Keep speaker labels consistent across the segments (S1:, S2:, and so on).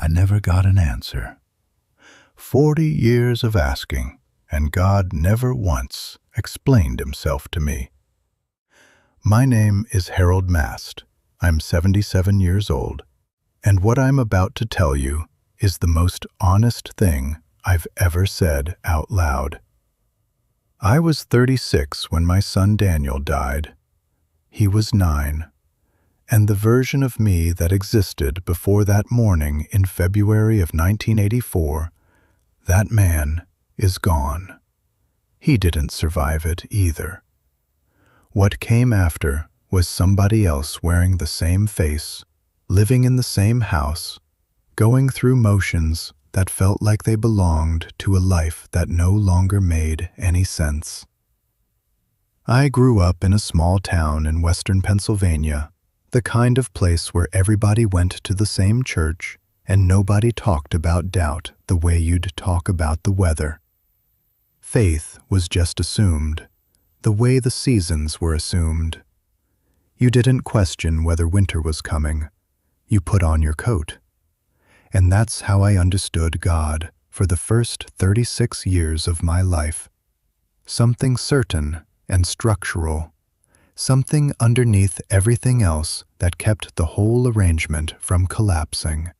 S1: I never got an answer. 40 years of asking, and God never once explained himself to me. My name is Harold Mast. I'm 77 years old, and what I'm about to tell you is the most honest thing I've ever said out loud. I was 36 when my son Daniel died. He was 9, and the version of me that existed before that morning in February of 1984, that man is gone. He didn't survive it either. What came after was somebody else wearing the same face, living in the same house, going through motions that felt like they belonged to a life that no longer made any sense. I grew up in a small town in western Pennsylvania, the kind of place where everybody went to the same church and nobody talked about doubt the way you'd talk about the weather. Faith was just assumed, the way the seasons were assumed. You didn't question whether winter was coming. You put on your coat. And that's how I understood God for the first 36 years of my life. Something certain and structural, something underneath everything else that kept the whole arrangement from collapsing.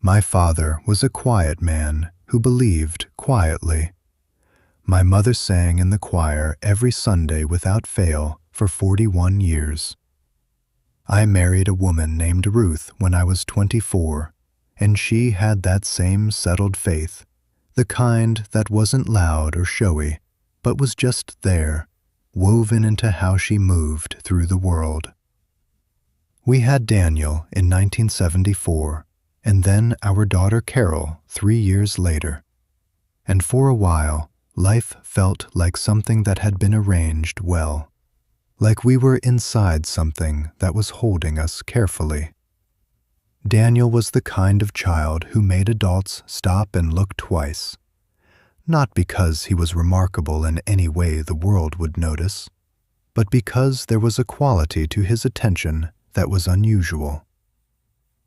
S1: My father was a quiet man who believed quietly. My mother sang in the choir every Sunday without fail for 41 years. I married a woman named Ruth when I was 24, and she had that same settled faith, the kind that wasn't loud or showy, but was just there, woven into how she moved through the world. We had Daniel in 1974, and then our daughter Carol 3 years later. And for a while, life felt like something that had been arranged well, like we were inside something that was holding us carefully. Daniel was the kind of child who made adults stop and look twice, not because he was remarkable in any way the world would notice, but because there was a quality to his attention that was unusual.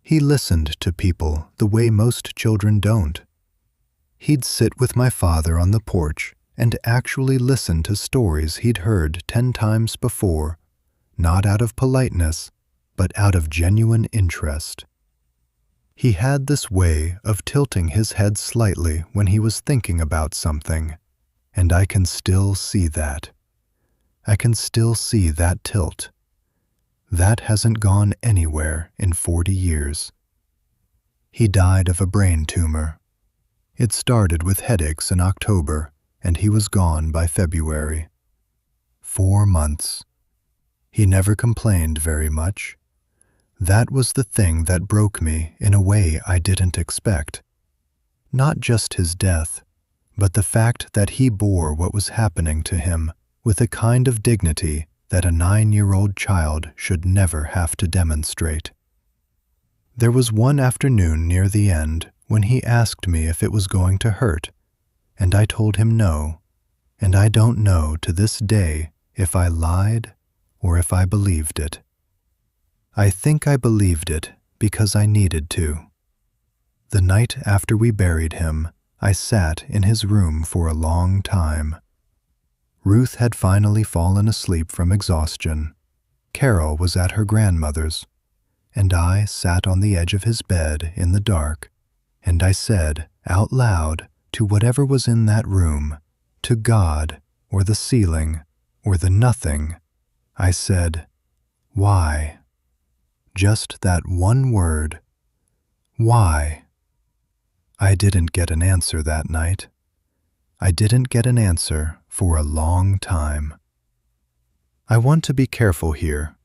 S1: He listened to people the way most children don't. He'd sit with my father on the porch and actually listen to stories he'd heard 10 times before, not out of politeness, but out of genuine interest. He had this way of tilting his head slightly when he was thinking about something, and I can still see that. I can still see that tilt. That hasn't gone anywhere in 40 years. He died of a brain tumor. It started with headaches in October, and he was gone by February. 4 months. He never complained very much. That was the thing that broke me in a way I didn't expect. Not just his death, but the fact that he bore what was happening to him with a kind of dignity that a 9-year-old child should never have to demonstrate. There was one afternoon near the end when he asked me if it was going to hurt, and I told him no, and I don't know to this day if I lied or if I believed it. I think I believed it because I needed to. The night after we buried him, I sat in his room for a long time. Ruth had finally fallen asleep from exhaustion. Carol was at her grandmother's, and I sat on the edge of his bed in the dark, and I said out loud to whatever was in that room, to God or the ceiling or the nothing, I said, "Why?" Just that one word, why? I didn't get an answer that night. I didn't get an answer for a long time. I want to be careful here,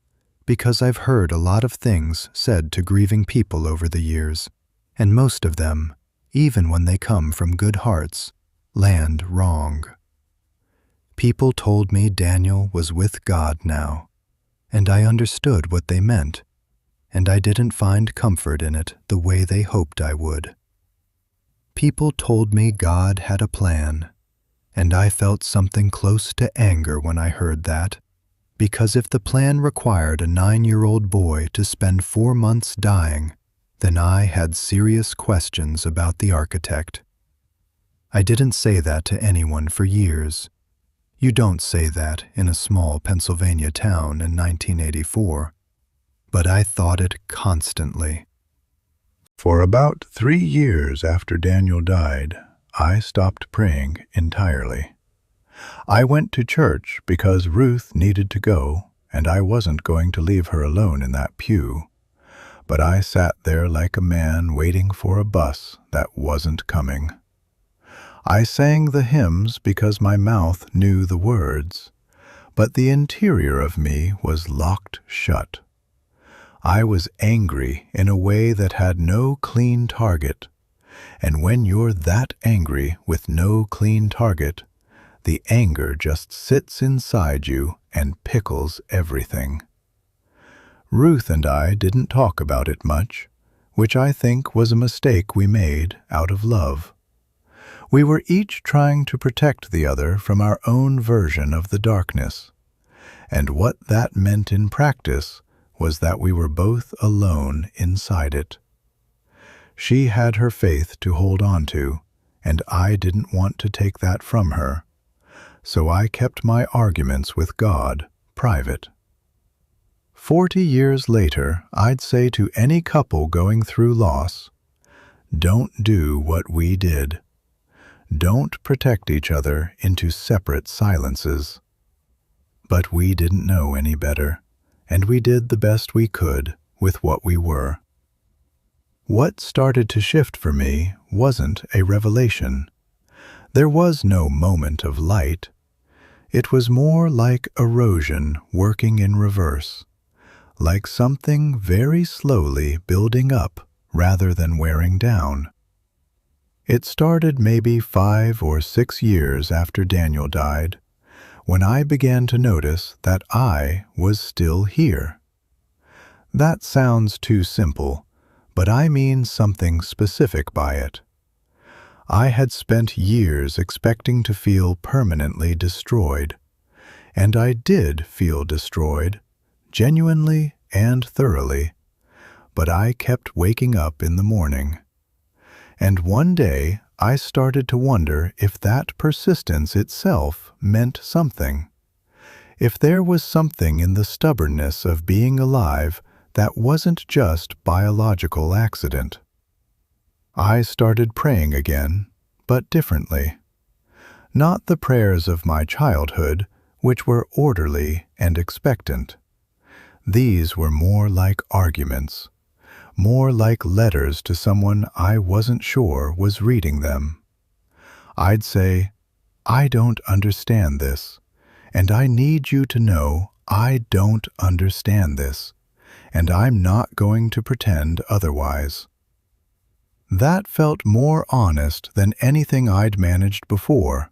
S1: because I've heard a lot of things said to grieving people over the years, and most of them, even when they come from good hearts, land wrong. People told me Daniel was with God now, and I understood what they meant, and I didn't find comfort in it the way they hoped I would. People told me God had a plan, and I felt something close to anger when I heard that, because if the plan required a 9-year-old boy to spend 4 months dying,
S2: then I had serious questions about the architect. I didn't say that to anyone for years. You don't say that in a small Pennsylvania town in 1984. But I thought it constantly.
S1: For about 3 years after Daniel died, I stopped praying entirely. I went to church because Ruth needed to go, and I wasn't going to leave her alone in that pew. But I sat there like a man waiting for a bus that wasn't coming. I sang the hymns because my mouth knew the words, but the interior of me was locked shut. I was angry in a way that had no clean target, and when you're that angry with no clean target, the anger just sits inside you and pickles everything. Ruth and I didn't talk about it much, which I think was a mistake we made out of love. We were each trying to protect the other from our own version of the darkness, and what that meant in practice was that we were both alone inside it. She had her faith to hold on to, and I didn't want to take that from her, so I kept my arguments with God private. 40 years later, I'd say to any couple going through loss, don't do what we did. Don't protect each other into separate silences. But we didn't know any better, and we did the best we could with what we were. What started to shift for me wasn't a revelation. There was no moment of light. It was more like erosion working in reverse, like something very slowly building up rather than wearing down. It started maybe 5 or 6 years after Daniel died, when I began to notice that I was still here. That sounds too simple, but I mean something specific by it. I had spent years expecting to feel permanently destroyed, and I did feel destroyed, genuinely and thoroughly, but I kept waking up in the morning. And one day I started to wonder if that persistence itself meant something. If there was something in the stubbornness of being alive that wasn't just biological accident. I started praying again, but differently. Not the prayers of my childhood, which were orderly and expectant. These were more like arguments, more like letters to someone I wasn't sure was reading them. I'd say, I don't understand this, and I need you to know I don't understand this, and I'm not going to pretend otherwise. That felt more honest than anything I'd managed before,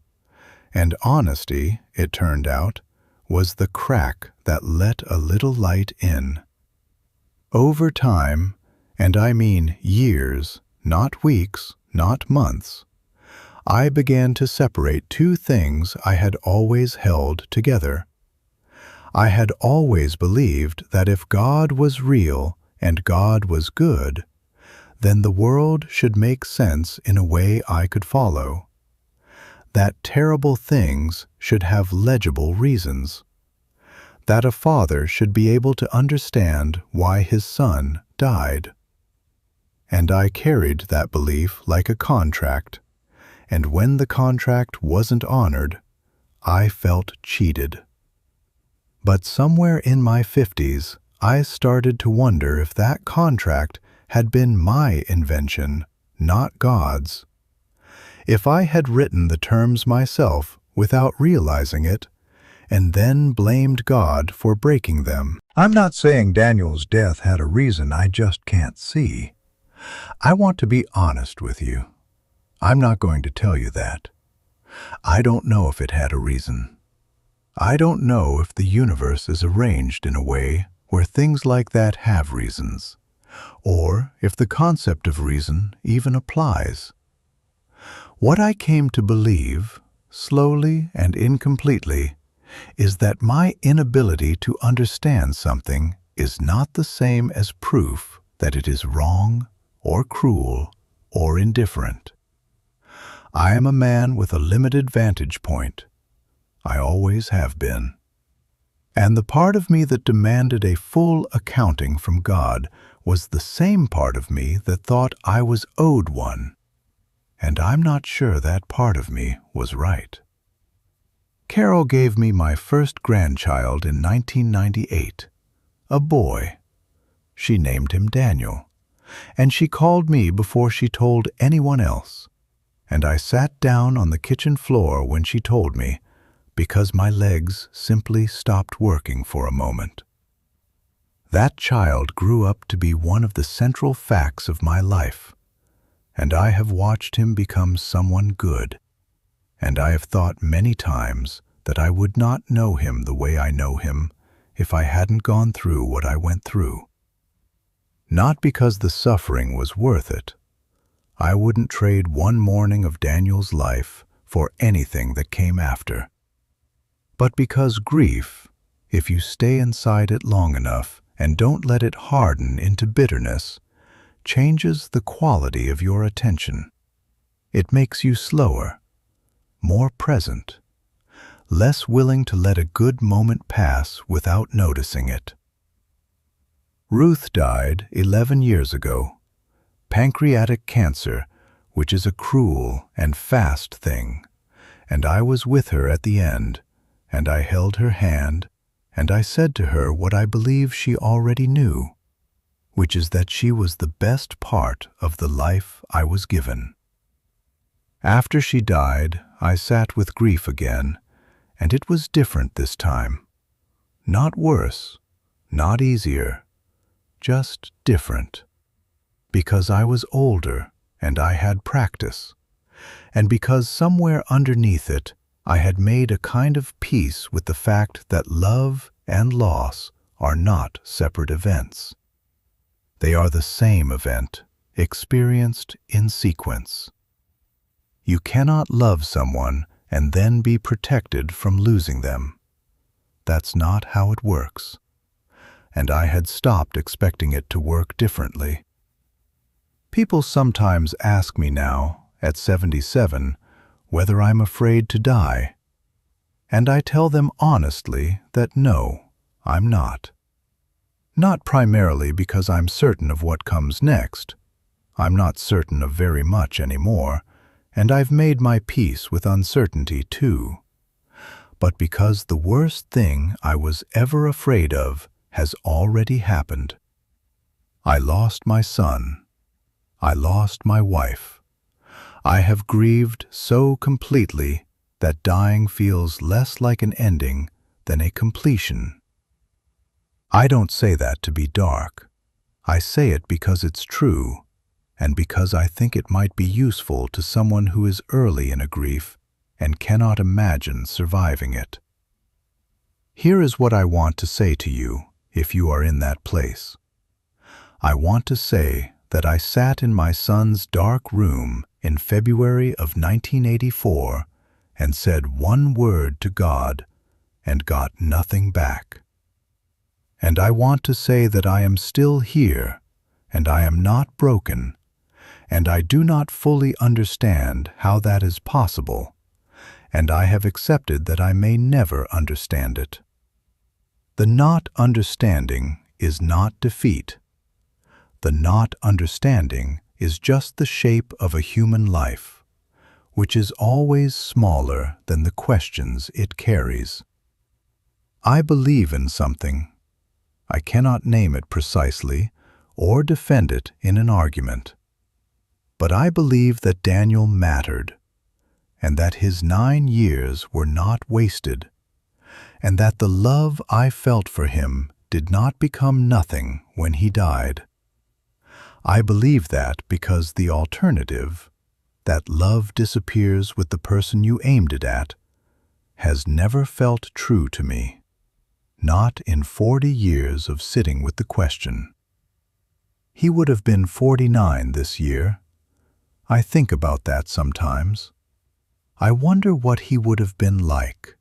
S1: and honesty, it turned out, was the crack that let a little light in. Over time, and I mean years, not weeks, not months, I began to separate two things I had always held together. I had always believed that if God was real and God was good, then the world should make sense in a way I could follow. That terrible things should have legible reasons. That a father should be able to understand why his son died. And I carried that belief like a contract, and when the contract wasn't honored, I felt cheated. But somewhere in my 50s, I started to wonder if that contract had been my invention, not God's. If I had written the terms myself without realizing it, and then blamed God for breaking them. I'm not saying Daniel's death had a reason I just can't see. I want to be honest with you. I'm not going to tell you that. I don't know if it had a reason. I don't know if the universe is arranged in a way where things like that have reasons, or if the concept of reason even applies. What I came to believe, slowly and incompletely, is that my inability to understand something is not the same as proof that it is wrong or cruel, or indifferent. I am a man with a limited vantage point. I always have been. And the part of me that demanded a full accounting from God was the same part of me that thought I was owed one. And I'm not sure that part of me was right. Carol gave me my first grandchild in 1998, a boy. She named him Daniel, and she called me before she told anyone else. And I sat down on the kitchen floor when she told me, because my legs simply stopped working for a moment. That child grew up to be one of the central facts of my life, and I have watched him become someone good, and I have thought many times that I would not know him the way I know him if I hadn't gone through what I went through. Not because the suffering was worth it. I wouldn't trade one morning of Daniel's life for anything that came after. But because grief, if you stay inside it long enough and don't let it harden into bitterness, changes the quality of your attention. It makes you slower, more present, less willing to let a good moment pass without noticing it. Ruth died 11 years ago. Pancreatic cancer, which is a cruel and fast thing, and I was with her at the end, and I held her hand, and I said to her what I believe she already knew, which is that she was the best part of the life I was given. After she died, I sat with grief again, and it was different this time. Not worse, not easier, just different. Because I was older and I had practice, and because somewhere underneath it I had made a kind of peace with the fact that love and loss are not separate events. They are the same event, experienced in sequence. You cannot love someone and then be protected from losing them. That's not how it works, and I had stopped expecting it to work differently. People sometimes ask me now, at 77, whether I'm afraid to die, and I tell them honestly that no, I'm not. Not primarily because I'm certain of what comes next. I'm not certain of very much anymore, and I've made my peace with uncertainty too. But because the worst thing I was ever afraid of has already happened. I lost my son. I lost my wife. I have grieved so completely that dying feels less like an ending than a completion. I don't say that to be dark. I say it because it's true, and because I think it might be useful to someone who is early in a grief and cannot imagine surviving it. Here is what I want to say to you if you are in that place. I want to say that I sat in my son's dark room in February of 1984 and said one word to God and got nothing back. And I want to say that I am still here, and I am not broken, and I do not fully understand how that is possible, and I have accepted that I may never understand it. The not understanding is not defeat. The not understanding is just the shape of a human life, which is always smaller than the questions it carries. I believe in something. I cannot name it precisely or defend it in an argument. But I believe that Daniel mattered, and that his 9 years were not wasted, and that the love I felt for him did not become nothing when he died. I believe that because the alternative, that love disappears with the person you aimed it at, has never felt true to me. Not in 40 years of sitting with the question. He would have been 49 this year. I think about that sometimes. I wonder what he would have been like,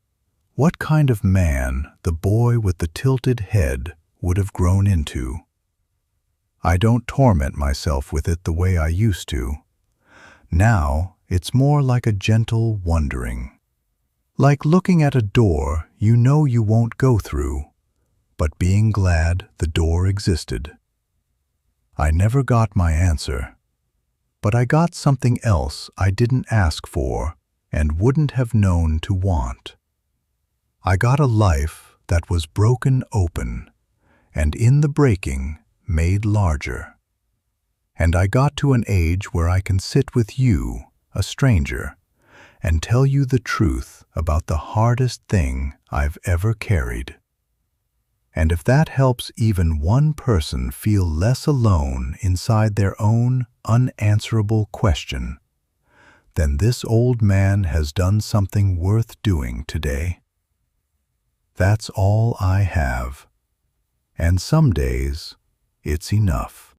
S1: what kind of man the boy with the tilted head would have grown into. I don't torment myself with it the way I used to. Now, it's more like a gentle wondering. Like looking at a door you know you won't go through, but being glad the door existed. I never got my answer, but I got something else I didn't ask for and wouldn't have known to want. I got a life that was broken open, and in the breaking made larger. And I got to an age where I can sit with you, a stranger, and tell you the truth about the hardest thing I've ever carried. And if that helps even one person feel less alone inside their own unanswerable question, then this old man has done something worth doing today. That's all I have, and some days it's enough.